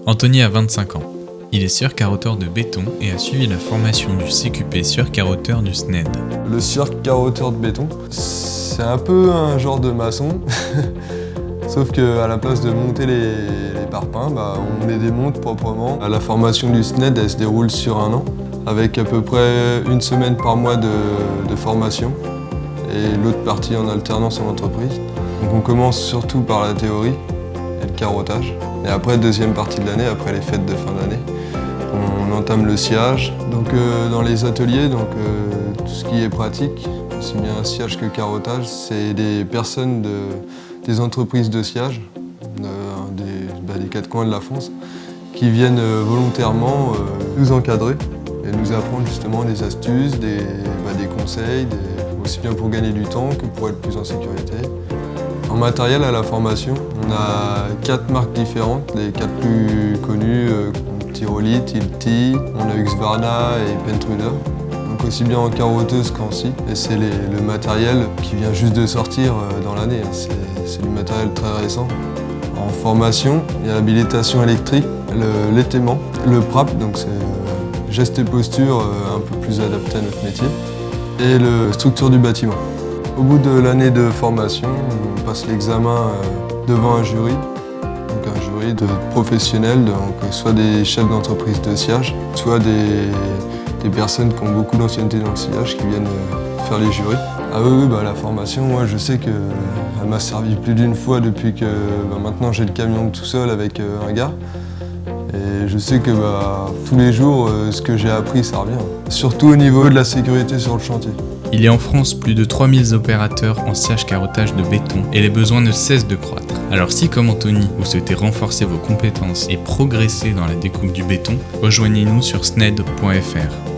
Anthony a 25 ans. Il est sieur-carotteur de béton et a suivi la formation du CQP sieur-carotteur du SNED. Le sieur-carotteur de béton, c'est un peu un genre de maçon, sauf qu'à la place de monter les parpaings, on les démonte proprement. La formation du SNED, elle se déroule sur 1 an, avec à peu près 1 semaine par mois de formation et l'autre partie en alternance en entreprise. Donc on commence surtout par la théorie et le carottage. Et après, deuxième partie de l'année, après les fêtes de fin d'année, on entame le sciage. Donc dans les ateliers, tout ce qui est pratique, aussi bien sciage que carottage, c'est des personnes des entreprises de sciage, des 4 coins de la France, qui viennent volontairement nous encadrer et nous apprendre justement des astuces, des conseils, aussi bien pour gagner du temps que pour être plus en sécurité. En matériel, à la formation, on a 4 marques différentes, les 4 plus connues, Tyrolit, Hilti, on a Husqvarna et Pentruder. Donc aussi bien en carotteuse qu'en scie. Et c'est le matériel qui vient juste de sortir dans l'année, c'est du matériel très récent. En formation, il y a l'habilitation électrique, l'étaiement, le PRAP, donc c'est geste et posture un peu plus adapté à notre métier, et la structure du bâtiment. Au bout de l'année de formation, on passe l'examen devant un jury, donc un jury de professionnels, donc soit des chefs d'entreprise de sciage, soit des personnes qui ont beaucoup d'ancienneté dans le sciage qui viennent faire les jurys. Ah oui, la formation, moi je sais qu'elle m'a servi plus d'une fois depuis que maintenant j'ai le camion tout seul avec un gars. Et je sais que tous les jours, ce que j'ai appris, ça revient. Surtout au niveau de la sécurité sur le chantier. Il y a en France plus de 3000 opérateurs en sciage-carottage de béton et les besoins ne cessent de croître. Alors si comme Anthony, vous souhaitez renforcer vos compétences et progresser dans la découpe du béton, rejoignez-nous sur sned.fr.